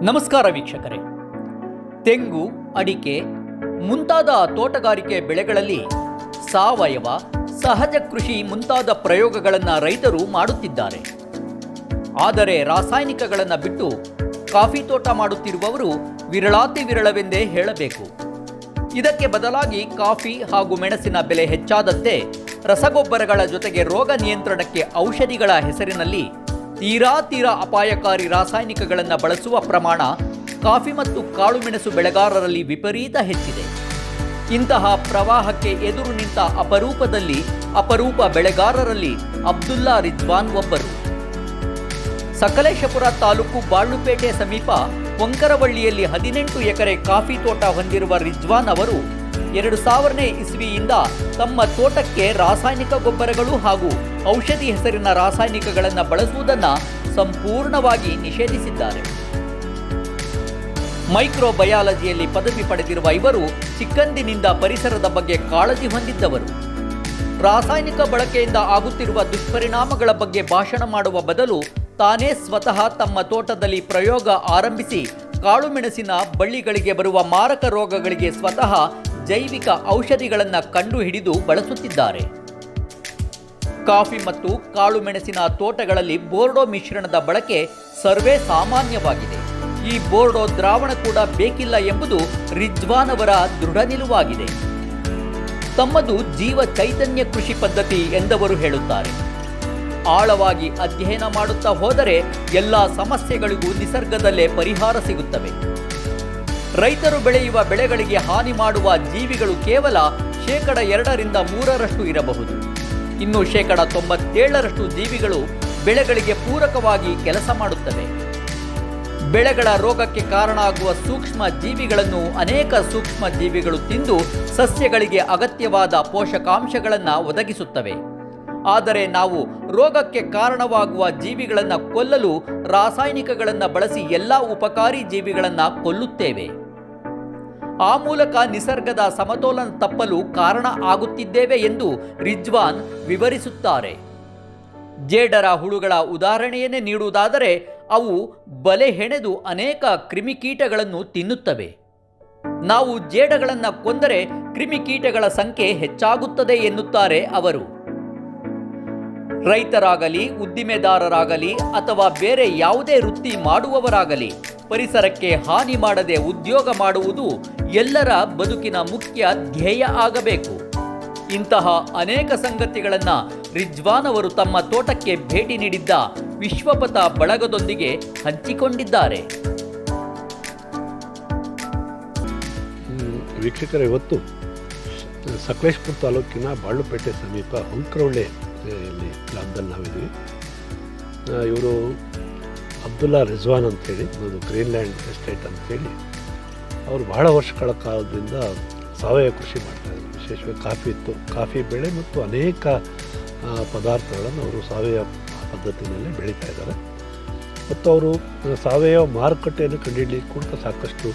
ನಮಸ್ಕಾರ ವೀಕ್ಷಕರೇ. ತೆಂಗು, ಅಡಿಕೆ ಮುಂತಾದ ತೋಟಗಾರಿಕೆ ಬೆಳೆಗಳಲ್ಲಿ ಸಾವಯವ, ಸಹಜ ಕೃಷಿ ಮುಂತಾದ ಪ್ರಯೋಗಗಳನ್ನು ರೈತರು ಮಾಡುತ್ತಿದ್ದಾರೆ. ಆದರೆ ರಾಸಾಯನಿಕಗಳನ್ನು ಬಿಟ್ಟು ಕಾಫಿ ತೋಟ ಮಾಡುತ್ತಿರುವವರು ವಿರಳಾತಿ ವಿರಳವೆಂದೇ ಹೇಳಬೇಕು. ಇದಕ್ಕೆ ಬದಲಾಗಿ ಕಾಫಿ ಹಾಗೂ ಮೆಣಸಿನ ಬೆಲೆ ಹೆಚ್ಚಾದಂತೆ ರಸಗೊಬ್ಬರಗಳ ಜೊತೆಗೆ ರೋಗ ನಿಯಂತ್ರಣಕ್ಕೆ ಔಷಧಿಗಳ ಹೆಸರಿನಲ್ಲಿ ತೀರಾ ಅಪಾಯಕಾರಿ ರಾಸಾಯನಿಕಗಳನ್ನು ಬಳಸುವ ಪ್ರಮಾಣ ಕಾಫಿ ಮತ್ತು ಕಾಳುಮೆಣಸು ಬೆಳೆಗಾರರಲ್ಲಿ ವಿಪರೀತ ಹೆಚ್ಚಿದೆ. ಇಂತಹ ಪ್ರವಾಹಕ್ಕೆ ಎದುರು ನಿಂತ ಅಪರೂಪ ಬೆಳೆಗಾರರಲ್ಲಿ ಅಬ್ದುಲ್ಲಾ ರಿಜ್ವಾನ್ ಒಬ್ಬರು. ಸಕಲೇಶಪುರ ತಾಲೂಕು ಬಾಳುಪೇಟೆ ಸಮೀಪ ವಂಕರವಳ್ಳಿಯಲ್ಲಿ 18 ಎಕರೆ ಕಾಫಿ ತೋಟ ಹೊಂದಿರುವ ರಿಜ್ವಾನ್ ಅವರು 2000ನೇ ಇಸ್ವಿಯಿಂದ ತಮ್ಮ ತೋಟಕ್ಕೆ ರಾಸಾಯನಿಕ ಗೊಬ್ಬರಗಳು ಹಾಗೂ ಔಷಧಿ ಹೆಸರಿನ ರಾಸಾಯನಿಕಗಳನ್ನು ಬಳಸುವುದನ್ನು ಸಂಪೂರ್ಣವಾಗಿ ನಿಷೇಧಿಸಿದ್ದಾರೆ. ಮೈಕ್ರೋಬಯಾಲಜಿಯಲ್ಲಿ ಪದವಿ ಪಡೆದಿರುವ ಇವರು ಚಿಕ್ಕಂದಿನಿಂದ ಪರಿಸರದ ಬಗ್ಗೆ ಕಾಳಜಿ ಹೊಂದಿದ್ದವರು. ರಾಸಾಯನಿಕ ಬಳಕೆಯಿಂದ ಆಗುತ್ತಿರುವ ದುಷ್ಪರಿಣಾಮಗಳ ಬಗ್ಗೆ ಭಾಷಣ ಮಾಡುವ ಬದಲು ತಾನೇ ಸ್ವತಃ ತಮ್ಮ ತೋಟದಲ್ಲಿ ಪ್ರಯೋಗ ಆರಂಭಿಸಿ ಕಾಳುಮೆಣಸಿನ ಬಳ್ಳಿಗಳಿಗೆ ಬರುವ ಮಾರಕ ರೋಗಗಳಿಗೆ ಸ್ವತಃ ಜೈವಿಕ ಔಷಧಿಗಳನ್ನು ಕಂಡುಹಿಡಿದು ಬಳಸುತ್ತಿದ್ದಾರೆ. ಕಾಫಿ ಮತ್ತು ಕಾಳುಮೆಣಸಿನ ತೋಟಗಳಲ್ಲಿ ಬೋರ್ಡೋ ಮಿಶ್ರಣದ ಬಳಕೆ ಸರ್ವೇ ಸಾಮಾನ್ಯವಾಗಿದೆ. ಈ ಬೋರ್ಡೋ ದ್ರಾವಣ ಕೂಡ ಬೇಕಿಲ್ಲ ಎಂಬುದು ರಿಜ್ವಾನ್ ಅವರ ದೃಢ ನಿಲುವಾಗಿದೆ. ತಮ್ಮದು ಜೀವ ಚೈತನ್ಯ ಕೃಷಿ ಪದ್ಧತಿ ಎಂದವರು ಹೇಳುತ್ತಾರೆ. ಆಳವಾಗಿ ಅಧ್ಯಯನ ಮಾಡುತ್ತಾ ಹೋದರೆ ಎಲ್ಲ ಸಮಸ್ಯೆಗಳಿಗೂ ನಿಸರ್ಗದಲ್ಲೇ ಪರಿಹಾರ ಸಿಗುತ್ತವೆ. ರೈತರು ಬೆಳೆಯುವ ಬೆಳೆಗಳಿಗೆ ಹಾನಿ ಮಾಡುವ ಜೀವಿಗಳು ಕೇವಲ 2-3% ಇರಬಹುದು. ಇನ್ನು 97% ಜೀವಿಗಳು ಬೆಳೆಗಳಿಗೆ ಪೂರಕವಾಗಿ ಕೆಲಸ ಮಾಡುತ್ತವೆ. ಬೆಳೆಗಳ ರೋಗಕ್ಕೆ ಕಾರಣ ಆಗುವ ಸೂಕ್ಷ್ಮ ಜೀವಿಗಳನ್ನು ಅನೇಕ ಸೂಕ್ಷ್ಮ ಜೀವಿಗಳು ತಿಂದು ಸಸ್ಯಗಳಿಗೆ ಅಗತ್ಯವಾದ ಪೋಷಕಾಂಶಗಳನ್ನು ಒದಗಿಸುತ್ತವೆ. ಆದರೆ ನಾವು ರೋಗಕ್ಕೆ ಕಾರಣವಾಗುವ ಜೀವಿಗಳನ್ನು ಕೊಲ್ಲಲು ರಾಸಾಯನಿಕಗಳನ್ನು ಬಳಸಿ ಎಲ್ಲ ಉಪಕಾರಿ ಜೀವಿಗಳನ್ನು ಕೊಲ್ಲುತ್ತೇವೆ. ಆ ಮೂಲಕ ನಿಸರ್ಗದ ಸಮತೋಲನ ತಪ್ಪಲು ಕಾರಣ ಆಗುತ್ತಿದ್ದೇವೆ ಎಂದು ರಿಜ್ವಾನ್ ವಿವರಿಸುತ್ತಾರೆ. ಜೇಡರ ಹುಳುಗಳ ಉದಾಹರಣೆಯನ್ನೇ ನೀಡುವುದಾದರೆ ಅವು ಬಲೆ ಹೆಣೆದು ಅನೇಕ ಕ್ರಿಮಿಕೀಟಗಳನ್ನು ತಿನ್ನುತ್ತವೆ. ನಾವು ಜೇಡಗಳನ್ನು ಕೊಂದರೆ ಕ್ರಿಮಿಕೀಟಗಳ ಸಂಖ್ಯೆ ಹೆಚ್ಚಾಗುತ್ತದೆ ಎನ್ನುತ್ತಾರೆ ಅವರು. ರೈತರಾಗಲಿ, ಉದ್ದಿಮೆದಾರರಾಗಲಿ ಅಥವಾ ಬೇರೆ ಯಾವುದೇ ವೃತ್ತಿ ಮಾಡುವವರಾಗಲಿ ಪರಿಸರಕ್ಕೆ ಹಾನಿ ಮಾಡದೆ ಉದ್ಯೋಗ ಮಾಡುವುದು ಎಲ್ಲರ ಬದುಕಿನ ಮುಖ್ಯ ಧ್ಯೇಯ ಆಗಬೇಕು. ಇಂತಹ ಅನೇಕ ಸಂಗತಿಗಳನ್ನು ರಿಜ್ವಾನ್ ಅವರು ತಮ್ಮ ತೋಟಕ್ಕೆ ಭೇಟಿ ನೀಡಿದ್ದ ವಿಶ್ವಪಥ ಬಳಗದೊಂದಿಗೆ ಹಂಚಿಕೊಂಡಿದ್ದಾರೆ. ವೀಕ್ಷಕರ, ಇವತ್ತು ಸಕಲೇಶಪುರ ತಾಲೂಕಿನ ಬಾಳುಪೇಟೆ ಸಮೀಪ ವಂಕರವಳ್ಳಿಯಲ್ಲಿ ಗ್ರಾಮದಲ್ಲಿ ನಾವಿದ್ದೀವಿ. ಇವರು ಅಬ್ದುಲ್ಲಾ ರಿಜ್ವಾನ್ ಅಂತೇಳಿ, ಒಂದು ಗ್ರೀನ್ಲ್ಯಾಂಡ್ ಎಸ್ಟೇಟ್ ಅಂತೇಳಿ, ಅವರು ಬಹಳ ವರ್ಷಗಳ ಕಾಲದಿಂದ ಸಾವಯವ ಕೃಷಿ ಮಾಡ್ತಾಯಿದ್ರು. ವಿಶೇಷವಾಗಿ ಕಾಫಿ ಬೆಳೆ ಮತ್ತು ಅನೇಕ ಪದಾರ್ಥಗಳನ್ನು ಅವರು ಸಾವಯವ ಪದ್ಧತಿಯಲ್ಲಿ ಬೆಳೀತಾ ಇದ್ದಾರೆ. ಮತ್ತು ಅವರು ಸಾವಯವ ಮಾರುಕಟ್ಟೆಯನ್ನು ಕಂಡುಹಿಡಲಿಕ್ಕೆ ಕೂಡ ಸಾಕಷ್ಟು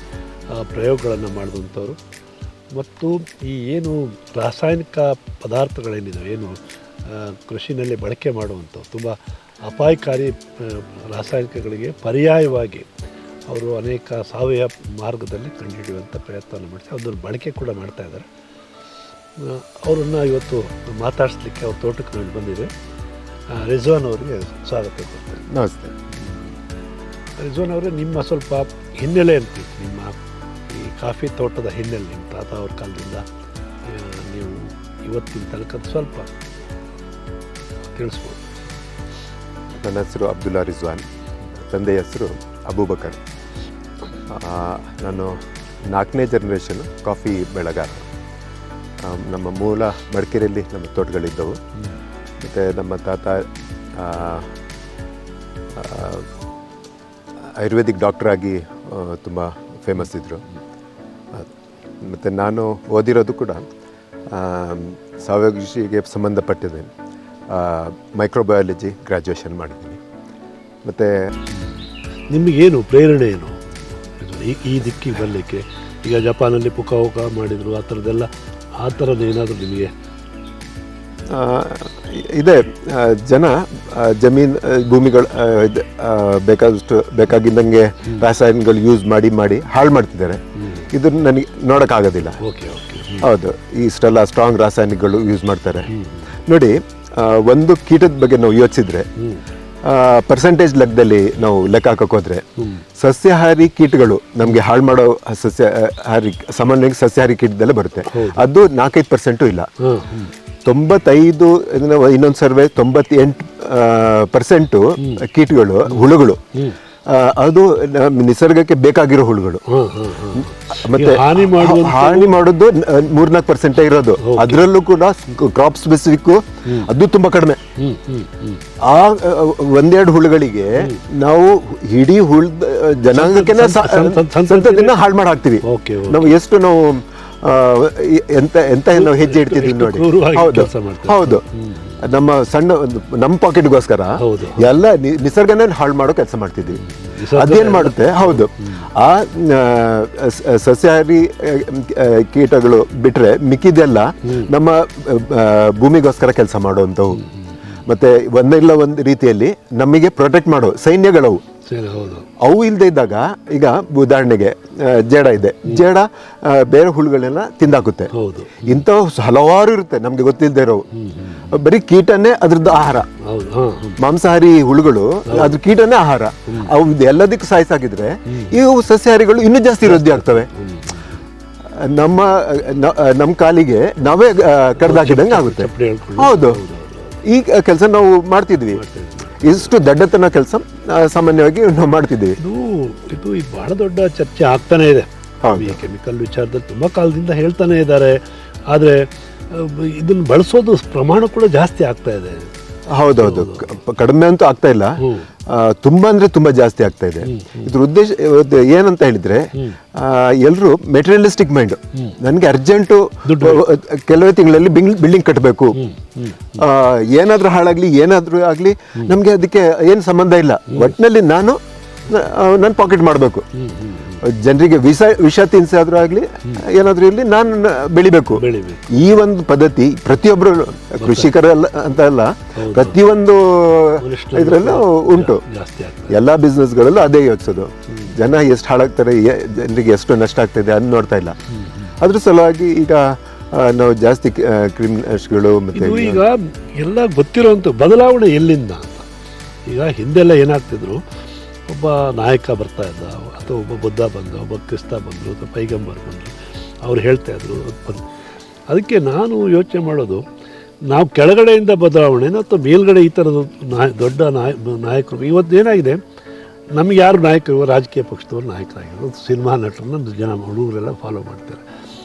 ಪ್ರಯೋಗಗಳನ್ನು ಮಾಡಿದಂಥವ್ರು. ಮತ್ತು ಈ ಏನು ರಾಸಾಯನಿಕ ಪದಾರ್ಥಗಳೇನಿದೆ, ಏನು ಕೃಷಿನಲ್ಲಿ ಬಳಕೆ ಮಾಡುವಂಥವು ತುಂಬ ಅಪಾಯಕಾರಿ ರಾಸಾಯನಿಕಗಳಿಗೆ ಪರ್ಯಾಯವಾಗಿ ಅವರು ಅನೇಕ ಸಾವಯವ ಮಾರ್ಗದಲ್ಲಿ ಕಂಡುಹಿಡಿಯುವಂಥ ಪ್ರಯತ್ನವನ್ನು ಮಾಡಿಸಿ ಅದನ್ನು ಬಳಕೆ ಕೂಡ ಮಾಡ್ತಾಯಿದ್ದಾರೆ. ಅವರನ್ನು ಇವತ್ತು ಮಾತಾಡಿಸ್ಲಿಕ್ಕೆ ಅವ್ರ ತೋಟಕ್ಕೆ ನಾನು ಬಂದಿದೆ. ರಿಜ್ವಾನ್ ಅವರಿಗೆ ಸ್ವಾಗತ ಕೊಡ್ತೇನೆ. ನಮಸ್ತೆ. ರಿಜ್ವಾನ್ ಅವರೇ, ನಿಮ್ಮ ಸ್ವಲ್ಪ ಹಿನ್ನೆಲೆ ಅಂತೀವಿ, ನಿಮ್ಮ ಈ ಕಾಫಿ ತೋಟದ ಹಿನ್ನೆಲೆ, ನಿಮ್ಮ ತಾತ ಅವ್ರ ಕಾಲದಿಂದ ನೀವು ಇವತ್ತಿನ ತನಕ ಸ್ವಲ್ಪ ತಿಳಿಸ್ಬೋದು. ನನ್ನ ಹೆಸರು ಅಬ್ದುಲ್ಲಾ ರಿಜ್ವಾನ್, ತಂದೆಯ ಹೆಸರು ಅಬೂಬಕರ್. ನಾನು 4ನೇ ಜನರೇಷನ್ ಕಾಫಿ ಬೆಳೆಗಾರ. ನಮ್ಮ ಮೂಲ ಮಡಿಕೇರಿಯಲ್ಲಿ ನಮ್ಮ ತೋಟಗಳಿದ್ದವು. ಮತ್ತು ನಮ್ಮ ತಾತ ಆಯುರ್ವೇದಿಕ್ ಡಾಕ್ಟ್ರಾಗಿ ತುಂಬ ಫೇಮಸ್ ಇದ್ದರು. ಮತ್ತು ನಾನು ಓದಿರೋದು ಕೂಡ ಸಾವಯವ ಕೃಷಿಗೆ ಸಂಬಂಧಪಟ್ಟಿದೆ. ಮೈಕ್ರೋಬಯಾಲಜಿ ಗ್ರ್ಯಾಜುಯೇಷನ್ ಮಾಡಿದ್ದೀನಿ. ಮತ್ತು ನಿಮಗೇನು ಪ್ರೇರಣೆ ಏನು ಈ ದಿಕ್ಕಿಗೆ ಬರಲಿಕ್ಕೆ? ಈಗ ಜಪಾನಲ್ಲಿ ಪುಕಾವುಕ ಮಾಡಿದರು, ಆ ಥರದ್ದೆಲ್ಲ, ಆ ಥರದ್ದು ಏನಾದರೂ ನಿಮಗೆ ಇದೆ ಜನ ಜಮೀನು ಭೂಮಿಗಳು ಬೇಕಾಗಿದ್ದಂಗೆ ರಾಸಾಯನಿಕಗಳು ಯೂಸ್ ಮಾಡಿ ಹಾಳು ಮಾಡ್ತಿದ್ದಾರೆ. ಇದನ್ನು ನನಗೆ ನೋಡೋಕ್ಕಾಗೋದಿಲ್ಲ. ಹೌದು, ಇಷ್ಟೆಲ್ಲ ಸ್ಟ್ರಾಂಗ್ ರಾಸಾಯನಿಕಗಳು ಯೂಸ್ ಮಾಡ್ತಾರೆ. ನೋಡಿ, ಒಂದು ಕೀಟದ ಬಗ್ಗೆ ನಾವು ಯೋಚಿಸಿದ್ರೆ ಪರ್ಸೆಂಟೇಜ್ ಲೆಕ್ಕದಲ್ಲಿ ನಾವು ಲೆಕ್ಕ ಹಾಕಕ್ಕೆ ಹೋದ್ರೆ ಸಸ್ಯಾಹಾರಿ ಕೀಟಗಳು ನಮಗೆ ಹಾಳು ಮಾಡೋ ಸಾಮಾನ್ಯವಾಗಿ ಸಸ್ಯಾಹಾರಿ ಕೀಟದಲ್ಲೇ ಬರುತ್ತೆ. ಅದು 4-5% ಇಲ್ಲ. 95 ಇನ್ನೊಂದು ಸರ್ವೆ 98% ಕೀಟಗಳು ಹುಳುಗಳು ಅದು ನಿಸರ್ಗಕ್ಕೆ ಬೇಕಾಗಿರೋ ಹುಳುಗಳು. ಮತ್ತೆ ಹಾನಿ ಮಾಡೋದು 3-4% ಇರೋದು. ಅದರಲ್ಲೂ ಕೂಡ ಕ್ರಾಪ್ ಸ್ಪೆಸಿಫಿಕ್ ಅದು ತುಂಬಾ ಕಡಿಮೆ. ಆ 1-2 ಹುಳುಗಳಿಗೆ ನಾವು ಇಡೀ ಜನಾಂಗಕ್ಕೆ ಸಂತತಿನ ಹಾಳು ಮಾಡಿ ಹಾಕ್ತಿವಿ. ನಾವು ಎಷ್ಟು ನಾವು ಎಂತ ನಾವು ಹೆಜ್ಜೆ ಇಡ್ತಿದ್ವಿ ನೋಡಿ. ಹೌದು, ನಮ್ಮ ಪಾಕೆಟ್ಗೋಸ್ಕರ ಎಲ್ಲ ನಿಸರ್ಗನೇ ಹಾಳು ಮಾಡೋ ಕೆಲಸ ಮಾಡ್ತಿದ್ವಿ. ಅದೇನ್ ಮಾಡುತ್ತೆ, ಹೌದು, ಆ ಸಸ್ಯಾಹಾರಿ ಕೀಟಗಳು ಬಿಟ್ರೆ ಮಿಕ್ಕಿದೆಲ್ಲ ನಮ್ಮ ಭೂಮಿಗೋಸ್ಕರ ಕೆಲಸ ಮಾಡುವಂಥವು. ಮತ್ತೆ ಒಂದಿಲ್ಲ ಒಂದು ರೀತಿಯಲ್ಲಿ ನಮಗೆ ಪ್ರೊಟೆಕ್ಟ್ ಮಾಡೋ ಸೈನ್ಯಗಳವು. ಅವು ಇಲ್ಲದೆ ಇದ್ದಾಗ, ಈಗ ಉದಾಹರಣೆಗೆ ಜೇಡ ಇದೆ, ಜೇಡ ಬೇರೆ ಹುಳುಗಳನ್ನೆಲ್ಲ ತಿಂದಾಕುತ್ತೆ. ಇಂಥವು ಹಲವಾರು ಇರುತ್ತೆ ನಮ್ಗೆ ಗೊತ್ತಿಲ್ಲದೆ ಇರೋವು. ಬರೀ ಕೀಟನೇ ಅದ್ರದ್ದು ಆಹಾರ. ಮಾಂಸಾಹಾರಿ ಹುಳುಗಳು ಅದ್ರ ಕೀಟನೇ ಆಹಾರ. ಅವು ಎಲ್ಲದಕ್ಕೂ ಸಾಯಿಸಾಕಿದ್ರೆ ಇವು ಸಸ್ಯಾಹಾರಿಗಳು ಇನ್ನೂ ಜಾಸ್ತಿ ವೃದ್ಧಿ ಆಗ್ತವೆ. ನಮ್ಮ ಕಾಲಿಗೆ ನಾವೇ ಕಡ್ದಾಕಿದಂಗೆ ಆಗುತ್ತೆ. ಹೌದು, ಈ ಕೆಲಸ ನಾವು ಮಾಡ್ತಿದ್ವಿ. ಇಷ್ಟು ದಡ್ಡತನ ಕೆಲಸ ಸಾಮಾನ್ಯವಾಗಿ ನಾವು ಮಾಡ್ತಿದ್ದೀವಿ. ಇದು ಬಹಳ ದೊಡ್ಡ ಚರ್ಚೆ ಆಗ್ತಾನೆ ಇದೆ. ಈ ಕೆಮಿಕಲ್ ವಿಚಾರದಲ್ಲಿ ತುಂಬ ಕಾಲದಿಂದ ಹೇಳ್ತಾನೆ ಇದ್ದಾರೆ. ಆದರೆ ಇದನ್ನು ಬಳಸೋದು ಪ್ರಮಾಣ ಕೂಡ ಜಾಸ್ತಿ ಆಗ್ತಾ ಇದೆ. ಹೌದೌದು, ಕಡಿಮೆ ಅಂತೂ ಆಗ್ತಾ ಇಲ್ಲ, ತುಂಬಾ ಅಂದ್ರೆ ತುಂಬಾ ಜಾಸ್ತಿ ಆಗ್ತಾ ಇದೆ. ಇದ್ರ ಉದ್ದೇಶ ಏನಂತ ಹೇಳಿದ್ರೆ, ಎಲ್ಲರೂ ಮೆಟೀರಿಯಲಿಸ್ಟಿಕ್ ಮೈಂಡ್. ನನಗೆ ಅರ್ಜೆಂಟು ಕೆಲವೇ ತಿಂಗಳಲ್ಲಿ ಬಿಲ್ಡಿಂಗ್ ಕಟ್ಟಬೇಕು, ಏನಾದ್ರೂ ಹಾಳಾಗ್ಲಿ ಏನಾದ್ರೂ ಆಗ್ಲಿ ನಮ್ಗೆ ಅದಕ್ಕೆ ಏನು ಸಂಬಂಧ ಇಲ್ಲ, ಒಟ್ಟಿನಲ್ಲಿ ನನ್ನ ಪಾಕೆಟ್ ಮಾಡಬೇಕು. ಜನರಿಗೆ ವಿಷ ತಿನ್ಸಾದ್ರೂ ಆಗ್ಲಿ ಏನಾದ್ರೂ ಇರಲಿ ನಾನು ಬೆಳಿಬೇಕು. ಈ ಒಂದು ಪದ್ಧತಿ ಪ್ರತಿಯೊಬ್ಬರು ಕೃಷಿಕರಲ್ಲ ಅಂತ ಅಲ್ಲ, ಪ್ರತಿಯೊಂದು ಇದರಲ್ಲೂ ಉಂಟು. ಎಲ್ಲಾ ಬಿಸ್ನೆಸ್ಗಳಲ್ಲೂ ಅದೇ ಯೋಚಿಸೋದು. ಜನ ಎಷ್ಟು ಹಾಳಾಗ್ತಾರೆ, ಜನರಿಗೆ ಎಷ್ಟು ನಷ್ಟ ಆಗ್ತದೆ ಅಂತ ನೋಡ್ತಾ ಇಲ್ಲ. ಅದ್ರ ಸಲುವಾಗಿ ಈಗ ನಾವು ಜಾಸ್ತಿ ಕ್ರಿಮಿನಲ್ಸ್ಗಳು ಮತ್ತೆ ಈಗ ಎಲ್ಲ ಗೊತ್ತಿರೋಂಥ ಬದಲಾವಣೆ ಎಲ್ಲಿಂದ ಅಂತ. ಈಗ ಹಿಂದೆಲ್ಲ ಏನಾಗ್ತಿದ್ರು, ಒಬ್ಬ ನಾಯಕ ಬರ್ತಾ ಇದ್ದ, ಅಥವಾ ಒಬ್ಬ ಬುದ್ಧ ಬಂದ, ಒಬ್ಬ ಕ್ರಿಸ್ತ ಬಂದರು, ಅಥವಾ ಪೈಗಂಬರ್ ಬಂದರು, ಅವ್ರು ಹೇಳ್ತಾ ಇದ್ರು. ಅದಕ್ಕೆ ನಾನು ಯೋಚನೆ ಮಾಡೋದು, ನಾವು ಕೆಳಗಡೆಯಿಂದ ಬದಲಾವಣೆನ ಅಥವಾ ಮೇಲ್ಗಡೆ ಈ ಥರದ ದೊಡ್ಡ ನಾಯಕರು. ಇವತ್ತು ಏನಾಗಿದೆ, ನಮಗೆ ಯಾರು ನಾಯಕರು, ರಾಜಕೀಯ ಪಕ್ಷದವರು ನಾಯಕರಾಗಿರೋದು, ಸಿನಿಮಾ ನಟರನ್ನ ಜನ ಹುಡುಗರೆಲ್ಲ ಫಾಲೋ ಮಾಡ್ತಾರೆ.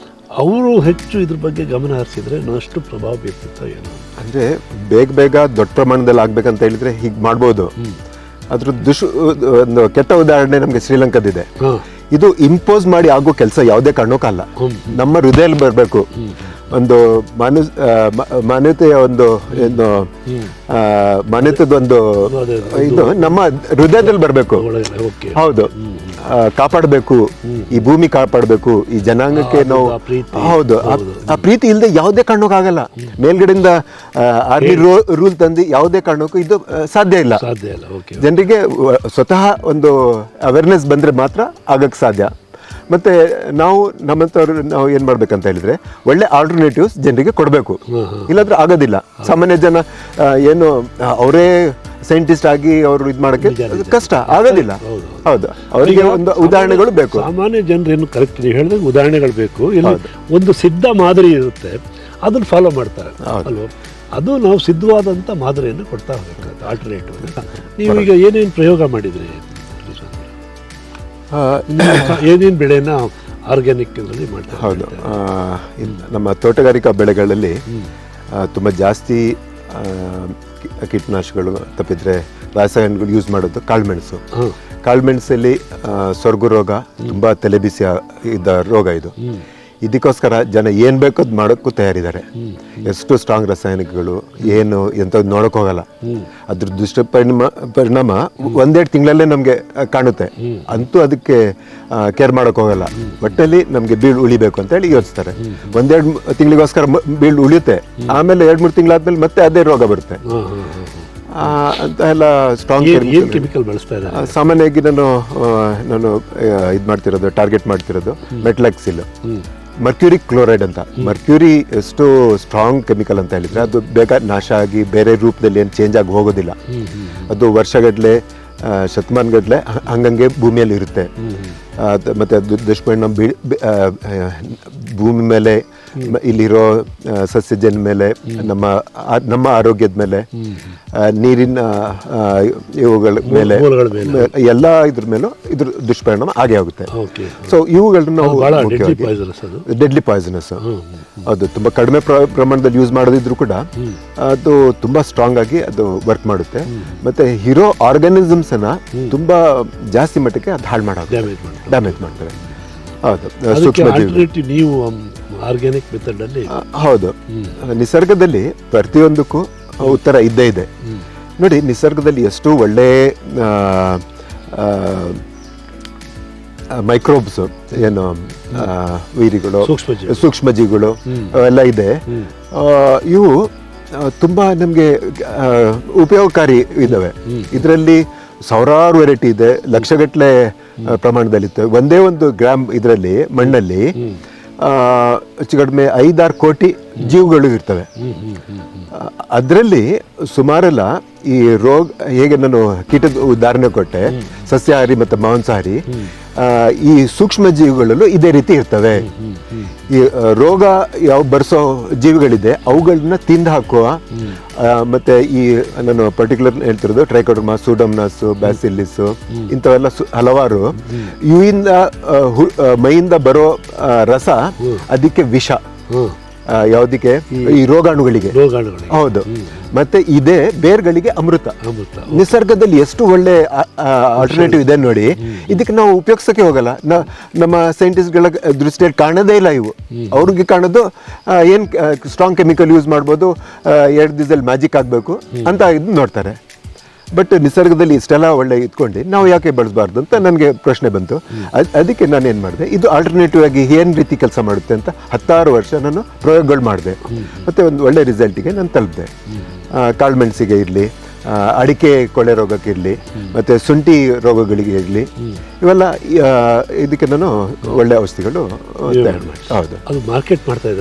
ಅವರು ಹೆಚ್ಚು ಇದ್ರ ಬಗ್ಗೆ ಗಮನ ಹರಿಸಿದ್ರೆ ಅಷ್ಟು ಪ್ರಭಾವ ಬೀರ್ತಿತ್ತ ಏನು. ಅಂದರೆ ಬೇಗ ದೊಡ್ಡ ಪ್ರಮಾಣದಲ್ಲಿ ಆಗ್ಬೇಕಂತ ಹೇಳಿದ್ರೆ ಹೀಗೆ ಮಾಡ್ಬೋದು. ಅದ್ರ ಒಂದು ಕೆಟ್ಟ ಉದಾಹರಣೆ ನಮಗೆ ಶ್ರೀಲಂಕಾದಿದೆ. ಇದು ಇಂಪೋಸ್ ಮಾಡಿ ಆಗೋ ಕೆಲಸ ಯಾವುದೇ ಕಾರಣಕ್ಕಲ್ಲ. ನಮ್ಮ ಹೃದಯದಲ್ಲಿ ಬರಬೇಕು. ಒಂದು ಮಾನ್ಯತೆಯ ಒಂದು ಏನು ಮಾನ್ಯತೆದ ಒಂದು ಇದು ನಮ್ಮ ಹೃದಯದಲ್ಲಿ ಬರಬೇಕು. ಹೌದು, ಕಾಪಾಡಬೇಕು, ಈ ಭೂಮಿ ಕಾಪಾಡಬೇಕು, ಈ ಜನಾಂಗಕ್ಕೆ ನಾವು. ಹೌದು, ಆ ಪ್ರೀತಿ ಇಲ್ಲದೆ ಯಾವುದೇ ಕಾರಣಕ್ಕಾಗಲ್ಲ. ಮೇಲ್ಗಡೆಯಿಂದ ಆರ್ಮಿ ರೂಲ್ ತಂದು ಯಾವುದೇ ಕಾರಣಕ್ಕೂ ಇದು ಸಾಧ್ಯ ಇಲ್ಲ. ಜನರಿಗೆ ಸ್ವತಃ ಒಂದು ಅವೇರ್ನೆಸ್ ಬಂದ್ರೆ ಮಾತ್ರ ಆಗಕ್ಕೆ ಸಾಧ್ಯ. ಮತ್ತೆ ನಮ್ಮಂಥವ್ರು ನಾವು ಏನು ಮಾಡ್ಬೇಕಂತ ಹೇಳಿದ್ರೆ, ಒಳ್ಳೆ ಆಲ್ಟರ್ನೇಟಿವ್ಸ್ ಜನರಿಗೆ ಕೊಡಬೇಕು. ಇಲ್ಲಾಂದ್ರೆ ಆಗೋದಿಲ್ಲ. ಸಾಮಾನ್ಯ ಜನ ಏನು ಅವರೇ ಸೈಂಟಿಸ್ಟ್ ಆಗಿ ಅವರು ಇದು ಮಾಡೋಕ್ಕೆ ಕಷ್ಟ ಆಗೋದಿಲ್ಲ. ಹೌದು, ಅವರಿಗೆ ಒಂದು ಉದಾಹರಣೆಗಳು ಬೇಕು. ಸಾಮಾನ್ಯ ಜನರೇನು ಕರೆಕ್ಟ್ ಹೇಳಿದಾಗ ಉದಾಹರಣೆಗಳು ಬೇಕು. ಇಲ್ಲಿ ಒಂದು ಸಿದ್ಧ ಮಾದರಿ ಇರುತ್ತೆ, ಅದನ್ನು ಫಾಲೋ ಮಾಡ್ತಾರೆ ಅಲ್ವಾ. ಅದು ನಾವು ಸಿದ್ಧವಾದಂಥ ಮಾದರಿಯನ್ನು ಕೊಡ್ತಾ ಹೋಗ್ಬೇಕಾಗುತ್ತೆ, ಆಲ್ಟರ್ನೇಟಿವ್. ನೀವೀಗ ಏನೇನು ಪ್ರಯೋಗ ಮಾಡಿದ್ರಿ, ಏನೇನು ಬೆಳೆನ ಆರ್ಗ್ಯಾನಿಕ್ ಮಾಡ್ತಾರೆ? ಹೌದು, ನಮ್ಮ ತೋಟಗಾರಿಕಾ ಬೆಳೆಗಳಲ್ಲಿ ತುಂಬ ಜಾಸ್ತಿ ಕೀಟನಾಶಕಗಳು ತಪ್ಪಿದ್ರೆ ರಾಸಾಯನಿಕಗಳು ಯೂಸ್ ಮಾಡೋದು ಕಾಳುಮೆಣಸು. ಕಾಳುಮೆಣಸಲ್ಲಿ ಸೊರಗು ರೋಗ ತುಂಬ ತಲೆಬಿಸಿ ಇದ್ದ ರೋಗ ಇದು. ಇದಕ್ಕೋಸ್ಕರ ಜನ ಏನು ಬೇಕೋ ಅದು ಮಾಡೋಕ್ಕೂ ತಯಾರಿದ್ದಾರೆ. ಎಷ್ಟು ಸ್ಟ್ರಾಂಗ್ ರಾಸಾಯನಿಕಗಳು ಏನು ಎಂಥದ್ದು ನೋಡೋಕೆ ಹೋಗಲ್ಲ. ಅದ್ರ ಪರಿಣಾಮ ಒಂದೆರಡು ತಿಂಗಳಲ್ಲೇ ನಮಗೆ ಕಾಣುತ್ತೆ. ಅಂತೂ ಅದಕ್ಕೆ ಕೇರ್ ಮಾಡೋಕೆ ಹೋಗಲ್ಲ. ಒಟ್ಟಲ್ಲಿ ನಮಗೆ ಬೀಳು ಉಳಿಬೇಕು ಅಂತ ಹೇಳಿ ಯೋಚಿಸ್ತಾರೆ. ಒಂದೆರಡು ತಿಂಗಳಿಗೋಸ್ಕರ ಬೀಳು ಉಳಿಯುತ್ತೆ, ಆಮೇಲೆ 2-3 ತಿಂಗಳಾದ್ಮೇಲೆ ಮತ್ತೆ ಅದೇ ರೋಗ ಬರುತ್ತೆ ಅಂತ ಎಲ್ಲ ಸ್ಟ್ರಾಂಗ್ ಕೆಮಿಕಲ್ ಬಳಸ್ತಾ ಇದ್ದಾರೆ. ಸಾಮಾನ್ಯವಾಗಿ ನಾನು ಇದು ಮಾಡ್ತಿರೋದು, ಟಾರ್ಗೆಟ್ ಮಾಡ್ತಿರೋದು ಮೆಟ್ಲಾಕ್ಸಿಲ್, ಮರ್ಕ್ಯೂರಿಕ್ ಕ್ಲೋರೈಡ್ ಅಂತ. ಮರ್ಕ್ಯೂರಿ ಎಷ್ಟು ಸ್ಟ್ರಾಂಗ್ ಕೆಮಿಕಲ್ ಅಂತ ಹೇಳಿದ್ರೆ ಅದು ಬೇಗ ನಾಶ ಆಗಿ ಬೇರೆ ರೂಪದಲ್ಲಿ ಏನು ಚೇಂಜ್ ಆಗಿ ಹೋಗೋದಿಲ್ಲ. ಅದು ವರ್ಷಗಟ್ಟಲೆ ಶತಮಾನಗಟ್ಟಲೆ ಹಂಗಂಗೆ ಭೂಮಿಯಲ್ಲಿ ಇರುತ್ತೆ. ಮತ್ತು ಅದು ದುಷ್ಪರಿಣಾಮ ಭೂಮಿ ಮೇಲೆ, ಇಲ್ಲಿರೋ ಸಸ್ಯಜನ್ಯ ಮೇಲೆ, ನಮ್ಮ ಆರೋಗ್ಯದ ಮೇಲೆ, ನೀರಿನ ಇವುಗಳ ಮೇಲೆ, ಎಲ್ಲ ಇದ್ರ ಮೇಲೂ ಇದ್ರ ದುಷ್ಪರಿಣಾಮ ಆಗೇ ಆಗುತ್ತೆ. ಸೊ ಇವುಗಳನ್ನ ನಾವು ಡೆಡ್ಲಿ ಪಾಯ್ಸನಸ್, ಅದು ತುಂಬ ಕಡಿಮೆ ಪ್ರಮಾಣದಲ್ಲಿ ಯೂಸ್ ಮಾಡೋದಿದ್ರು ಕೂಡ ಅದು ತುಂಬ ಸ್ಟ್ರಾಂಗ್ ಆಗಿ ಅದು ವರ್ಕ್ ಮಾಡುತ್ತೆ. ಮತ್ತೆ ಇರೋ ಆರ್ಗಾನಿಸಮ್ಸ್ ಅನ್ನ ತುಂಬಾ ಜಾಸ್ತಿ ಮಟ್ಟಕ್ಕೆ ಅದು ಹಾಳು ಮಾಡೋದು, ಡ್ಯಾಮೇಜ್ ಮಾಡ್ತಾರೆ. ಹೌದು, ಸೂಕ್ಷ್ಮಜೀವಿ. ನೀವು ಆರ್ಗ್ಯಾನಿಕ್ ಮೆಥಡ್ ಅಲ್ಲಿ ಹೌದು, ನಿಸರ್ಗದಲ್ಲಿ ಪ್ರತಿಯೊಂದಕ್ಕೂ ಉತ್ತರ ಇದ್ದೇ ಇದೆ. ನೋಡಿ, ನಿಸರ್ಗದಲ್ಲಿ ಎಷ್ಟು ಒಳ್ಳೆ ಮೈಕ್ರೋಬ್ಸ್, ಏನು ವೀರಿಗಳು, ಸೂಕ್ಷ್ಮಜೀವಿಗಳು ಎಲ್ಲ ಇದೆ. ಇವು ತುಂಬಾ ನಮಗೆ ಉಪಯೋಗಕಾರಿ ಇದ್ದಾವೆ. ಇದರಲ್ಲಿ ಸಾವಿರಾರು ವೆರೈಟಿ ಇದೆ, ಲಕ್ಷಗಟ್ಟಲೆ ಪ್ರಮಾಣದಲ್ಲಿತ್ತು. ಒಂದೇ ಒಂದು ಗ್ರಾಮ್ ಇದರಲ್ಲಿ ಮಣ್ಣಲ್ಲಿ ಹೆಚ್ಚು ಕಡಿಮೆ 5-6 ಕೋಟಿ ಜೀವಗಳು ಇರ್ತವೆ. ಅದರಲ್ಲಿ ಸುಮಾರೆಲ್ಲ ಈ ರೋಗ, ಹೇಗೆ ನಾನು ಕೀಟದ ಉದಾಹರಣೆ ಕೊಟ್ಟೆ, ಸಸ್ಯಾಹಾರಿ ಮತ್ತು ಮಾಂಸಾಹಾರಿ, ಈ ಸೂಕ್ಷ್ಮ ಜೀವಿಗಳಲ್ಲೂ ಇದೇ ರೀತಿ ಇರ್ತವೆ. ಈ ರೋಗ ಯಾವ ಬರ್ಸೋ ಜೀವಿಗಳಿದೆ ಅವುಗಳನ್ನ ತಿಂದು ಹಾಕುವ, ಮತ್ತೆ ಈ ನಾನು ಪರ್ಟಿಕ್ಯುಲರ್ ಹೇಳ್ತಿರೋದು ಟ್ರೈಕೋಡರ್ಮಾ, ಸೂಡೋಮೋನಾಸ್, ಬ್ಯಾಸಿಲಿಸ್, ಇಂಥವೆಲ್ಲ ಹಲವಾರು ಇವಿಂದ ಮೈಯಿಂದ ಬರೋ ರಸ ಅದಕ್ಕೆ ವಿಷ. ಯಾವುದಕ್ಕೆ? ಈ ರೋಗಾಣುಗಳಿಗೆ. ಹೌದು. ಮತ್ತೆ ಇದೇ ಬೇರ್ಗಳಿಗೆ ಅಮೃತ. ನಿಸರ್ಗದಲ್ಲಿ ಎಷ್ಟು ಒಳ್ಳೆ ಆಲ್ಟರ್ನೇಟಿವ್ ಇದೆ ನೋಡಿ. ಇದಕ್ಕೆ ನಾವು ಉಪಯೋಗಿಸೋಕೆ ಹೋಗಲ್ಲ. ನಮ್ಮ ಸೈಂಟಿಸ್ಟ್ಗಳ ದೃಷ್ಟಿಯಲ್ಲಿ ಕಾಣೋದೇ ಇಲ್ಲ ಇವು. ಅವ್ರಿಗೆ ಕಾಣೋದು ಏನು ಸ್ಟ್ರಾಂಗ್ ಕೆಮಿಕಲ್ ಯೂಸ್ ಮಾಡ್ಬೋದು, 2 ದಿವಸದಲ್ಲಿ ಮ್ಯಾಜಿಕ್ ಆಗಬೇಕು ಅಂತ ಇದು ನೋಡ್ತಾರೆ. ಬಟ್ ನಿಸರ್ಗದಲ್ಲಿ ಇಷ್ಟೆಲ್ಲ ಒಳ್ಳೆ ಇಟ್ಕೊಂಡು ನಾವು ಯಾಕೆ ಬಳಸಬಾರ್ದು ಅಂತ ನನಗೆ ಪ್ರಶ್ನೆ ಬಂತು. ಅದಕ್ಕೆ ನಾನು ಏನು ಮಾಡಿದೆ, ಇದು ಆಲ್ಟರ್ನೇಟಿವ್ ಆಗಿ ಏನು ರೀತಿ ಕೆಲಸ ಮಾಡುತ್ತೆ ಅಂತ 16 ವರ್ಷ ನಾನು ಪ್ರಯೋಗಗಳು ಮಾಡಿದೆ. ಮತ್ತು ಒಂದು ಒಳ್ಳೆ ರಿಸಲ್ಟಿಗೆ ನಾನು ತಲುಪಿದೆ. ಕಾಳುಮೆಣಸಿಗೆ ಇರಲಿ, ಅಡಿಕೆ ಕೊಳೆ ರೋಗಕ್ಕೆ ಇರಲಿ, ಮತ್ತು ಶುಂಠಿ ರೋಗಗಳಿಗೆ ಇರಲಿ, ಇವೆಲ್ಲ ಇದಕ್ಕೆ ನಾನು ಒಳ್ಳೆ ಔಷಧಿಗಳು ಹೌದು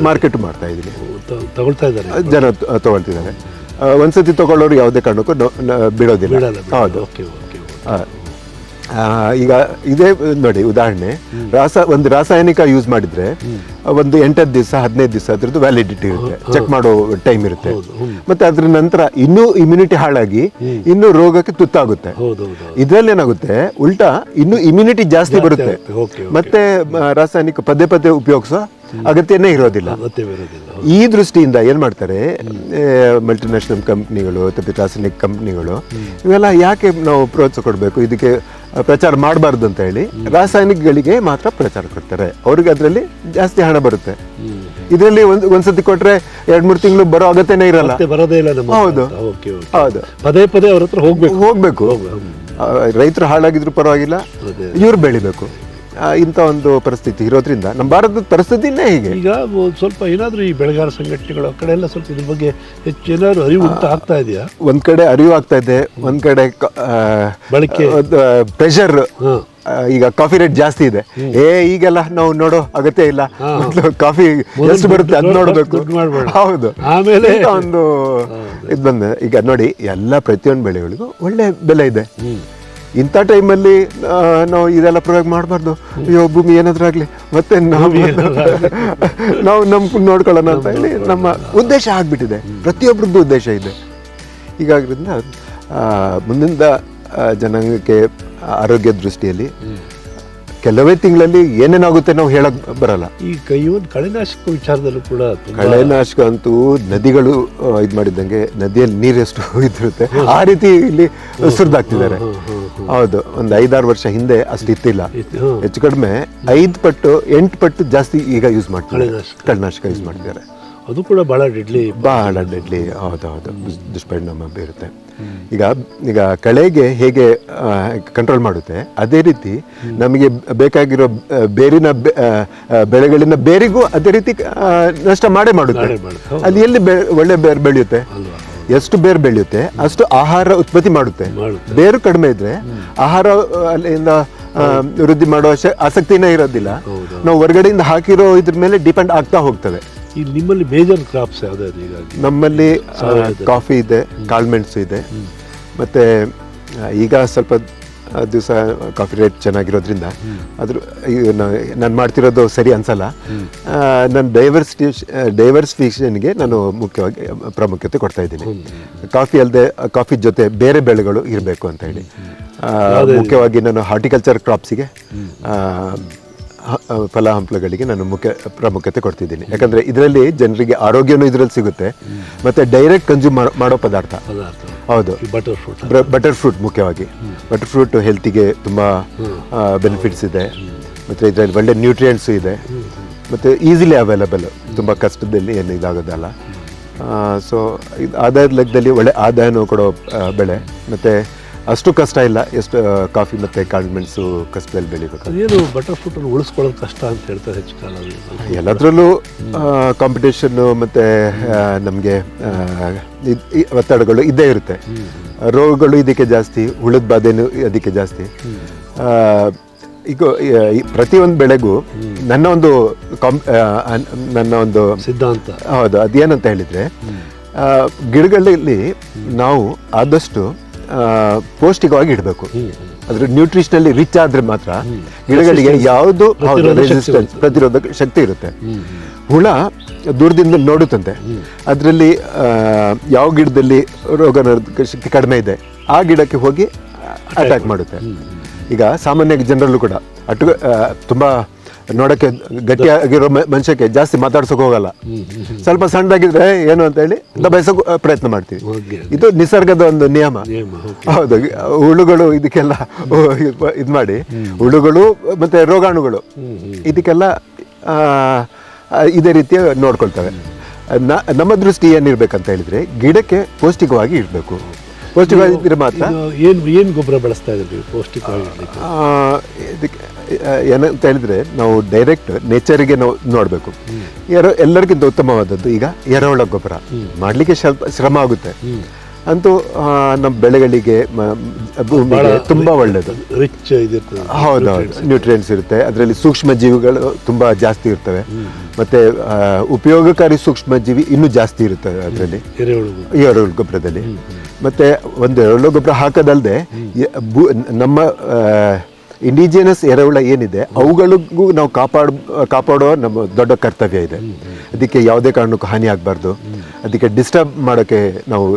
ಮಾರ್ಕೆಟ್ ಮಾಡ್ತಾ ಇದ್ದೀನಿ. ಜನ ತಗೊಳ್ತಿದ್ದಾರೆ. ಒಂದ್ಸತಿ ತಗೊಳ್ಳೋರು ಯಾವುದೇ ಕಾರಣಕ್ಕೂ ಬಿಡೋದಿಲ್ಲ. ಹೌದು. ಈಗ ಇದೇ ನೋಡಿ ಉದಾಹರಣೆ, ಒಂದು ರಾಸಾಯನಿಕ ಯೂಸ್ ಮಾಡಿದ್ರೆ ಒಂದು 8 ದಿವಸ 15 ದಿವಸ ಅದ್ರದ್ದು ವ್ಯಾಲಿಡಿಟಿ ಇರುತ್ತೆ, ಚೆಕ್ ಮಾಡೋ ಟೈಮ್ ಇರುತ್ತೆ. ಮತ್ತೆ ಅದ್ರ ನಂತರ ಇನ್ನೂ ಇಮ್ಯುನಿಟಿ ಹಾಳಾಗಿ ಇನ್ನೂ ರೋಗಕ್ಕೆ ತುತ್ತಾಗುತ್ತೆ. ಇದ್ರಲ್ಲಿ ಏನಾಗುತ್ತೆ, ಉಲ್ಟಾ ಇನ್ನೂ ಇಮ್ಯುನಿಟಿ ಜಾಸ್ತಿ ಬರುತ್ತೆ. ಮತ್ತೆ ರಾಸಾಯನಿಕ ಪದೇ ಪದೇ ಉಪಯೋಗಿಸೋ ಅಗತ್ಯನೇ ಇರೋದಿಲ್ಲ. ಈ ದೃಷ್ಟಿಯಿಂದ ಏನ್ ಮಾಡ್ತಾರೆ ಮಲ್ಟಿನ್ಯಾಷನಲ್ ಕಂಪ್ನಿಗಳು ಅಥವಾ ರಾಸಾಯನಿಕ ಕಂಪ್ನಿಗಳು, ಇವೆಲ್ಲ ಯಾಕೆ ನಾವು ಪ್ರೋತ್ಸಾಹ ಕೊಡಬೇಕು, ಇದಕ್ಕೆ ಪ್ರಚಾರ ಮಾಡಬಾರ್ದು ಅಂತ ಹೇಳಿ ರಾಸಾಯನಿಕಗಳಿಗೆ ಮಾತ್ರ ಪ್ರಚಾರ ಕೊಡ್ತಾರೆ. ಅವ್ರಿಗೆ ಅದರಲ್ಲಿ ಜಾಸ್ತಿ ಹಣ ಬರುತ್ತೆ. ಇದರಲ್ಲಿ ಒಂದ್ಸತಿ ಕೊಟ್ರೆ 2-3 ತಿಂಗಳು ಬರೋ ಅಗತ್ಯನೇ ಇರಲ್ಲ. ಹೌದು ಹೌದು, ಪದೇ ಪದೇ ಅವ್ರ ಹತ್ರ ಹೋಗ್ಬೇಕು. ರೈತರು ಹಾಳಾಗಿದ್ರು ಪರವಾಗಿಲ್ಲ, ಇವ್ರು ಬೆಳಿಬೇಕು. ಇಂಥ ಒಂದು ಪರಿಸ್ಥಿತಿ ಇರೋದ್ರಿಂದ ನಮ್ಮ ಭಾರತದ ಪರಿಸ್ಥಿತಿನೇ ಹೀಗೆ. ಈಗ ಸ್ವಲ್ಪ ಏನಾದರೂ ಈ ಬೆಳೆಗಾರ ಸಂಘಟನೆಗಳು ಕಡೆ ಎಲ್ಲ ಸ್ವಲ್ಪ ಇದ್ರ ಬಗ್ಗೆ ಹೆಚ್ಚು ಏನಾದ್ರು ಅರಿವು ಆಗ್ತಾ ಇದೆಯಾ? ಒಂದ್ ಕಡೆ ಅರಿವು ಆಗ್ತಾ ಇದೆ, ಒಂದ್ ಕಡೆ ಬಳಕೆ ಪ್ರೆಷರ್. ಈಗ ಕಾಫಿ ರೇಟ್ ಜಾಸ್ತಿ ಇದೆ, ಈಗೆಲ್ಲ ನಾವು ನೋಡೋ ಅಗತ್ಯ ಇಲ್ಲ, ಕಾಫಿ ಎಷ್ಟು ಬರುತ್ತೆ ಅದ್ ನೋಡ್ಬೇಕು. ಹೌದು, ಆಮೇಲೆ ಒಂದು ಇದು ಬಂದ. ಈಗ ನೋಡಿ, ಎಲ್ಲ ಪ್ರತಿಯೊಂದು ಬೆಳೆಗಳಿಗೂ ಒಳ್ಳೆ ಬೆಲೆ ಇದೆ. ಇಂಥ ಟೈಮಲ್ಲಿ ನಾವು ಇದೆಲ್ಲ ಪ್ರಯೋಗ ಮಾಡಬಾರ್ದು. ಅಯ್ಯೋ ಭೂಮಿ ಏನಾದ್ರೂ ಆಗಲಿ, ಮತ್ತೆ ನಾವು ನಮ್ಮ ನೋಡ್ಕೊಳ್ಳೋಣ ಅಂತ ಹೇಳಿ ನಮ್ಮ ಉದ್ದೇಶ ಆಗ್ಬಿಟ್ಟಿದೆ. ಪ್ರತಿಯೊಬ್ಬರದ್ದು ಉದ್ದೇಶ ಇದೆ. ಹೀಗಾದ್ರಿಂದ ಮುಂದಿನ ಜನಾಂಗಕ್ಕೆ ಆರೋಗ್ಯ ದೃಷ್ಟಿಯಲ್ಲಿ ಕೆಲವೇ ತಿಂಗಳಲ್ಲಿ ಏನೇನಾಗುತ್ತೆ ನಾವು ಹೇಳಕ್ ಬರಲ್ಲ. ಈ ಇವನ್ ಕಳೆನಾಶಕ ವಿಚಾರದಲ್ಲೂ ಕೂಡ ಕಳೆನಾಶಕ ಅಂತೂ ನದಿಗಳು ಇದು ಮಾಡಿದಂಗೆ ನದಿಯಲ್ಲಿ ನೀರೆಷ್ಟು ಇದಿರುತ್ತೆ ಆ ರೀತಿ ಇಲ್ಲಿ ಸುರಿದಾಕ್ತಿದ್ದಾರೆ. ಹೌದು, ಒಂದು 5-6 ವರ್ಷ ಹಿಂದೆ ಅಷ್ಟು ಇತ್ತಿಲ್ಲ. ಹೆಚ್ಚು ಕಡಿಮೆ 5 ಪಟ್ಟು 8 ಪಟ್ಟು ಜಾಸ್ತಿ ಈಗ ಯೂಸ್ ಮಾಡ್ತಾರೆ, ಕಳೆನಾಶಕ ಯೂಸ್ ಮಾಡ್ತಿದ್ದಾರೆ. ಅದು ಕೂಡ ಬಹಳ ಡೆಡ್ಲಿ. ಹೌದು, ದುಷ್ಪರಿಣಾಮ ಬೀರುತ್ತೆ. ಈಗ ಕಳೆಗೆ ಹೇಗೆ ಕಂಟ್ರೋಲ್ ಮಾಡುತ್ತೆ ಅದೇ ರೀತಿ ನಮಗೆ ಬೇಕಾಗಿರೋ ಬೇರಿನ ಬೆಳೆಗಳಿಂದ ಬೇರಿಗೂ ಅದೇ ರೀತಿ ನಷ್ಟ ಮಾಡೇ ಮಾಡುತ್ತೆ. ಅಲ್ಲಿ ಎಲ್ಲಿ ಒಳ್ಳೆ ಬೇರು ಬೆಳೆಯುತ್ತೆ, ಎಷ್ಟು ಬೇರು ಬೆಳೆಯುತ್ತೆ ಅಷ್ಟು ಆಹಾರ ಉತ್ಪತ್ತಿ ಮಾಡುತ್ತೆ. ಬೇರು ಕಡಿಮೆ ಇದ್ರೆ ಆಹಾರ ಅಲ್ಲಿಂದ ವೃದ್ಧಿ ಮಾಡೋ ಆಸಕ್ತಿನೇ ಇರೋದಿಲ್ಲ. ನಾವು ಹೊರಗಡೆಯಿಂದ ಹಾಕಿರೋ ಇದ್ರ ಮೇಲೆ ಡಿಪೆಂಡ್ ಆಗ್ತಾ ಹೋಗ್ತದೆ. ಇಲ್ಲಿ ನಿಮ್ಮಲ್ಲಿ ಮೇಜರ್ ಕ್ರಾಪ್ಸ್ ಯಾವ್ದಾದ್ರು? ಹೀಗಾಗಿ ನಮ್ಮಲ್ಲಿ ಕಾಫಿ ಇದೆ, ಕಾಳುಮೆಣಸು ಇದೆ, ಮತ್ತೆ ಈಗ ಸ್ವಲ್ಪ ದಿವಸ ಕಾಫಿ ರೇಟ್ ಚೆನ್ನಾಗಿರೋದ್ರಿಂದ ಅದ್ರ ನಾನು ಮಾಡ್ತಿರೋದು ಸರಿ ಅನ್ಸಲ್ಲ. ನಾನು ಡೈವರ್ಸಿಫಿಕೇಷನ್ಗೆ ನಾನು ಮುಖ್ಯವಾಗಿ ಪ್ರಾಮುಖ್ಯತೆ ಕೊಡ್ತಾ ಇದ್ದೀನಿ. ಕಾಫಿ ಅಲ್ಲದೆ ಕಾಫಿ ಜೊತೆ ಬೇರೆ ಬೆಳೆಗಳು ಇರಬೇಕು ಅಂತ ಹೇಳಿ ಮುಖ್ಯವಾಗಿ ನಾನು ಹಾರ್ಟಿಕಲ್ಚರ್ ಕ್ರಾಪ್ಸಿಗೆ ಫಲ ಹಂಪಲುಗಳಿಗೆ ನಾನು ಪ್ರಾಮುಖ್ಯತೆ ಕೊಡ್ತಿದ್ದೀನಿ. ಯಾಕಂದರೆ ಇದರಲ್ಲಿ ಜನರಿಗೆ ಆರೋಗ್ಯನೂ ಇದರಲ್ಲಿ ಸಿಗುತ್ತೆ ಮತ್ತು ಡೈರೆಕ್ಟ್ ಕನ್ಸ್ಯೂಮ್ ಮಾಡೋ ಪದಾರ್ಥ. ಹೌದು, ಬಟರ್ ಫ್ರೂಟ್ ಮುಖ್ಯವಾಗಿ. ಬಟರ್ ಫ್ರೂಟ್ ಹೆಲ್ತಿಗೆ ತುಂಬ ಬೆನಿಫಿಟ್ಸ್ ಇದೆ, ಮತ್ತು ಇದರಲ್ಲಿ ಒಳ್ಳೆ ನ್ಯೂಟ್ರಿಯೆಂಟ್ಸು ಇದೆ, ಮತ್ತು ಈಸಿಲಿ ಅವೈಲಬಲ್, ತುಂಬ ಕಷ್ಟದಲ್ಲಿ ಏನು ಇದಾಗೋದಲ್ಲ. ಸೊ ಇದು ಆದಾಯದ ಲೆಕ್ಕದಲ್ಲಿ ಒಳ್ಳೆ ಆದಾಯನೂ ಕೊಡೋ ಬೆಳೆ, ಮತ್ತು ಅಷ್ಟು ಕಷ್ಟ ಇಲ್ಲ ಎಷ್ಟು ಕಾಫಿ ಮತ್ತು ಕಾಳುಮೆಣಸು ಕಷ್ಟದಲ್ಲಿ ಬೆಳಿಬೇಕು. ಏನು ಬಟರ್ ಫ್ರೂಟನ್ನು ಉಳಿಸ್ಕೊಳ್ಳೋದು ಕಷ್ಟ ಅಂತ ಹೇಳ್ತಾರೆ ಹೆಚ್ಚು ಕಾಲ. ಎಲ್ಲದರಲ್ಲೂ ಕಾಂಪಿಟೇಷನ್ನು ಮತ್ತು ನಮಗೆ ಒತ್ತಡಗಳು ಇದ್ದೇ ಇರುತ್ತೆ. ರೋಗಗಳು ಇದಕ್ಕೆ ಜಾಸ್ತಿ, ಹುಳದ ಬಾಧೆನೂ ಅದಕ್ಕೆ ಜಾಸ್ತಿ. ಈಗ ಪ್ರತಿಯೊಂದು ಬೆಳೆಗೂ ನನ್ನ ಒಂದು ಸಿದ್ಧಾಂತ. ಹೌದು, ಅದೇನಂತ ಹೇಳಿದರೆ ಗಿಡಗಳಲ್ಲಿ ನಾವು ಆದಷ್ಟು ಪೌಷ್ಟಿಕವಾಗಿ ಇಡಬೇಕು. ಅದ್ರ ನ್ಯೂಟ್ರಿಷನಲ್ಲಿ ರಿಚ್ ಆದ್ರೆ ಮಾತ್ರ ಗಿಡಗಳಿಗೆ ಯಾವುದು ರೆಸಿಸ್ಟೆನ್ಸ್, ಪ್ರತಿರೋಧಕ ಶಕ್ತಿ ಇರುತ್ತೆ. ಹುಳ ದೂರದಿಂದ ನೋಡುತ್ತಂತೆ, ಅದರಲ್ಲಿ ಯಾವ ಗಿಡದಲ್ಲಿ ರೋಗ ನಿರೋಧಕ ಶಕ್ತಿ ಕಡಿಮೆ ಇದೆ ಆ ಗಿಡಕ್ಕೆ ಹೋಗಿ ಅಟ್ಯಾಕ್ ಮಾಡುತ್ತೆ. ಈಗ ಸಾಮಾನ್ಯ ಜನರಲ್ಲೂ ಕೂಡ ತುಂಬ ನೋಡೋಕ್ಕೆ ಗಟ್ಟಿಯಾಗಿರೋ ಮನುಷ್ಯಕ್ಕೆ ಜಾಸ್ತಿ ಮಾತಾಡ್ಸೋಕೆ ಹೋಗಲ್ಲ. ಸ್ವಲ್ಪ ಸಣ್ಣದಾಗಿದ್ರೆ ಏನು ಅಂತ ಹೇಳಿ ದಬಾಯಿಸೋಕೆ ಪ್ರಯತ್ನ ಮಾಡ್ತೀವಿ. ಇದು ನಿಸರ್ಗದ ಒಂದು ನಿಯಮ. ಹೌದು, ಹುಳುಗಳು ಇದಕ್ಕೆಲ್ಲ ಇದು ಮಾಡಿ, ಹುಳುಗಳು ಮತ್ತು ರೋಗಾಣುಗಳು ಇದಕ್ಕೆಲ್ಲ ಇದೇ ರೀತಿ ನೋಡ್ಕೊಳ್ತವೆ. ನಮ್ಮ ದೃಷ್ಟಿ ಏನಿರ್ಬೇಕಂತ ಹೇಳಿದರೆ ಗಿಡಕ್ಕೆ ಪೌಷ್ಟಿಕವಾಗಿ ಇರಬೇಕು. ಪೌಷ್ಟಿಕವಾಗಿದ್ದರೆ ಮಾತ್ರ. ಏನು ಗೊಬ್ಬರ ಬಳಸ್ತಾ ಇದ್ದೀವಿ ಪೌಷ್ಟಿಕವಾಗಿ? ಇದಕ್ಕೆ ಏನಂತ ಹೇಳಿದರೆ ನಾವು ಡೈರೆಕ್ಟ್ ನೇಚರಿಗೆ ನಾವು ನೋಡಬೇಕು. ಎಲ್ಲರಿಗಿಂತ ಉತ್ತಮವಾದದ್ದು ಈಗ ಎರೆಹುಳ ಗೊಬ್ಬರ ಮಾಡಲಿಕ್ಕೆ ಸ್ವಲ್ಪ ಶ್ರಮ ಆಗುತ್ತೆ, ಅಂತೂ ನಮ್ಮ ಬೆಳೆಗಳಿಗೆ ಭೂಮಿಗೆ ತುಂಬ ಒಳ್ಳೆಯದು. ರಿಚ್ ಇದಿರ್ತದೆ. ಹೌದೌದು, ನ್ಯೂಟ್ರಿಯೆಂಟ್ಸ್ ಇರುತ್ತೆ. ಅದರಲ್ಲಿ ಸೂಕ್ಷ್ಮ ಜೀವಿಗಳು ತುಂಬ ಜಾಸ್ತಿ ಇರ್ತವೆ, ಮತ್ತು ಉಪಯೋಗಕಾರಿ ಸೂಕ್ಷ್ಮ ಜೀವಿ ಇನ್ನೂ ಜಾಸ್ತಿ ಇರ್ತವೆ ಅದರಲ್ಲಿ ಎರೆಹುಳು ಗೊಬ್ಬರದಲ್ಲಿ. ಮತ್ತು ಒಂದು ಎರೆಹುಳು ಗೊಬ್ಬರ ಹಾಕೋದಲ್ಲದೆ ನಮ್ಮ ಇಂಡಿಜಿನಸ್ ಎರೆಹುಳ ಏನಿದೆ ಅವುಗಳಿಗೂ ನಾವು ಕಾಪಾಡೋ ನಮ್ಮ ದೊಡ್ಡ ಕರ್ತವ್ಯ ಇದೆ. ಅದಕ್ಕೆ ಯಾವುದೇ ಕಾರಣಕ್ಕೂ ಹಾನಿ ಆಗಬಾರ್ದು, ಅದಕ್ಕೆ ಡಿಸ್ಟರ್ಬ್ ಮಾಡೋಕ್ಕೆ ನಾವು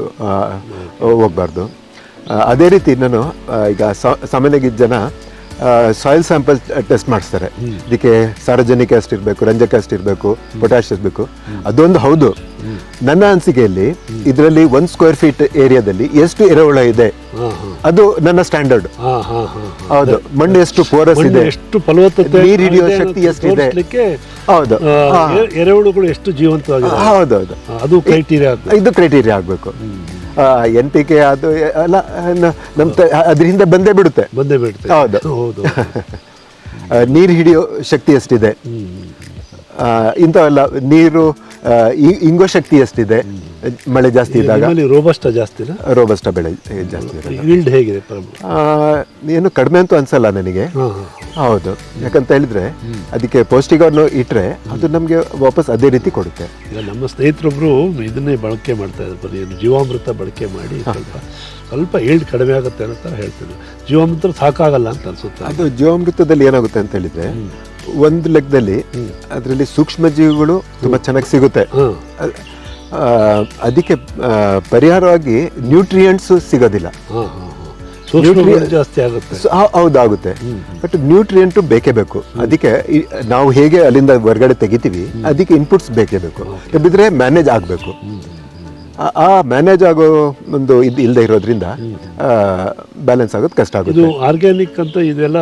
ಹೋಗಬಾರ್ದು. ಅದೇ ರೀತಿ ನಾನು ಈಗ ಸಾಮಾನ್ಯವಾಗಿ ಜನ ಸಾಯಿಲ್ ಸ್ಯಾಂಪಲ್ ಟೆಸ್ಟ್ ಮಾಡಿಸ್ತಾರೆ. ಇದಕ್ಕೆ ಸಾರಜನಿಕ ಎಷ್ಟಿರಬೇಕು, ರಂಜಕ ಎಷ್ಟಿರಬೇಕು, ಪೊಟ್ಯಾಶ್ ಇರಬೇಕು. ಅದೊಂದು ಹೌದು. ನನ್ನ ಅನಿಸಿಕೆಯಲ್ಲಿ ಇದರಲ್ಲಿ 1 ಸ್ಕ್ವೇರ್ ಫೀಟ್ ಏರಿಯಾದಲ್ಲಿ ಎಷ್ಟು ಎರೆಹುಳ ಇದೆ ಅದು ನನ್ನ ಸ್ಟ್ಯಾಂಡರ್ಡ್. ಹೌದು, ಮಣ್ಣು ಎಷ್ಟು ಪೋರಸ್ ಇದೆ, ಎಷ್ಟು ಫಲವತ್ತತೆ, ನೀರು ಹಿಡಿಯೋ ಶಕ್ತಿ ಎಷ್ಟಿದೆ, ಹೌದು, ಎರೆಹುಳುಗಳು ಎಷ್ಟು ಜೀವಂತವಾಗಿದೆ, ಹೌದೌದು, ಅದು ಕ್ರೈಟೀರಿಯಾ, ಇದು ಕ್ರೈಟೀರಿಯಾ ಆಗಬೇಕು. NPK ಅದು ಎಲ್ಲ ನಮ್ಮ ಅದ್ರ ಹಿಂದೆ ಬಂದೇ ಬಿಡುತ್ತೆ. ಹೌದು. ನೀರು ಹಿಡಿಯೋ ಶಕ್ತಿ ಎಷ್ಟಿದೆ, ಇಂಥವೆಲ್ಲ, ನೀರು ಇಂಗೋ ಶಕ್ತಿ ಎಷ್ಟಿದೆ, ಮಳೆ ಜಾಸ್ತಿ ಇದ್ದಾಗ. ರೋಬಸ್ಟ ಬೆಳೆ ಜಾಸ್ತಿ ಹೇಗಿದೆ? ಏನು ಕಡಿಮೆ ಅಂತೂ ಅನ್ಸಲ್ಲ ನನಗೆ. ಹೌದು, ಯಾಕಂತ ಹೇಳಿದ್ರೆ ಅದಕ್ಕೆ ಪೌಷ್ಟಿಕವನ್ನು ಇಟ್ಟರೆ ಅದು ನಮಗೆ ವಾಪಸ್ ಅದೇ ರೀತಿ ಕೊಡುತ್ತೆ. ನಮ್ಮ ಸ್ನೇಹಿತರೊಬ್ರು ಇದನ್ನೇ ಬಳಕೆ ಮಾಡ್ತಾ ಇದ್ದಾರೆ, ಜೀವಾಮೃತ ಬಳಕೆ ಮಾಡಿ ಸ್ವಲ್ಪ ಈಲ್ಡ್ ಕಡಿಮೆ ಆಗುತ್ತೆ ಅಂತ ಹೇಳ್ತಿದ್ರು. ಜೀವಾಮೃತ ಸಾಕಾಗಲ್ಲ ಅಂತ ಅನ್ಸುತ್ತೆ. ಅದು ಜೀವಾಮೃತದಲ್ಲಿ ಏನಾಗುತ್ತೆ ಅಂತ ಹೇಳಿದ್ರೆ ಒಂದು ಲೆಕ್ಕದಲ್ಲಿ ಅದರಲ್ಲಿ ಸೂಕ್ಷ್ಮ ಜೀವಿಗಳು ತುಂಬ ಚೆನ್ನಾಗಿ ಸಿಗುತ್ತೆ. ಅದಕ್ಕೆ ಪರಿಹಾರವಾಗಿ ನ್ಯೂಟ್ರಿಯೆಂಟ್ಸ್ ಸಿಗೋದಿಲ್ಲ. ಸೂಕ್ಷ್ಮಗಳು ಜಾಸ್ತಿ ಆಗುತ್ತೆ. ಹೌದಾಗುತ್ತೆ. ಬಟ್ ನ್ಯೂಟ್ರಿಯೆಂಟು ಬೇಕೇ ಬೇಕು. ಅದಕ್ಕೆ ನಾವು ಹೇಗೆ ಅಲ್ಲಿಂದ ಹೊರಗಡೆ ತೆಗಿತೀವಿ, ಅದಕ್ಕೆ ಇನ್ಪುಟ್ಸ್ ಬೇಕೇ ಬೇಕು. ಬಿದ್ದರೆ ಮ್ಯಾನೇಜ್ ಆಗಬೇಕು. ಆ ಮ್ಯಾನೇಜ್ ಆಗೋ ಒಂದು ಇದು ಇಲ್ಲದೆ ಇರೋದ್ರಿಂದ ಬ್ಯಾಲೆನ್ಸ್ ಆಗೋದು ಕಷ್ಟ ಇದು ಆಗುತ್ತೆ. ಆರ್ಗ್ಯಾನಿಕ್ ಅಂತ ಇದೆಲ್ಲ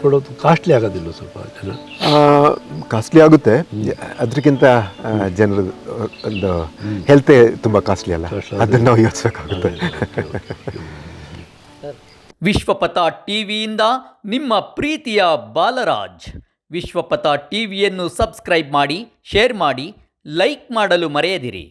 ಕೊಡೋದು ಕಾಸ್ಟ್ಲಿ ಆಗೋದಿಲ್ಲ ಸ್ವಲ್ಪ ಜನ? ಕಾಸ್ಟ್ಲಿ ಆಗುತ್ತೆ. ಅದಕ್ಕಿಂತ ಜನರು ಒಂದು ಹೆಲ್ತೇ ತುಂಬ ಕಾಸ್ಟ್ಲಿ ಅಲ್ಲ, ಅದನ್ನು ನಾವು ಯೋಚಿಸಬೇಕಾಗುತ್ತೆ. ವಿಶ್ವಪಥ ಟಿವಿಯಿಂದ ನಿಮ್ಮ ಪ್ರೀತಿಯ ಬಾಲರಾಜ್. ವಿಶ್ವಪಥ ಟಿವಿಯನ್ನು ಸಬ್ಸ್ಕ್ರೈಬ್ ಮಾಡಿ, ಶೇರ್ ಮಾಡಿ, ಲೈಕ್ ಮಾಡಲು ಮರೆಯದಿರಿ.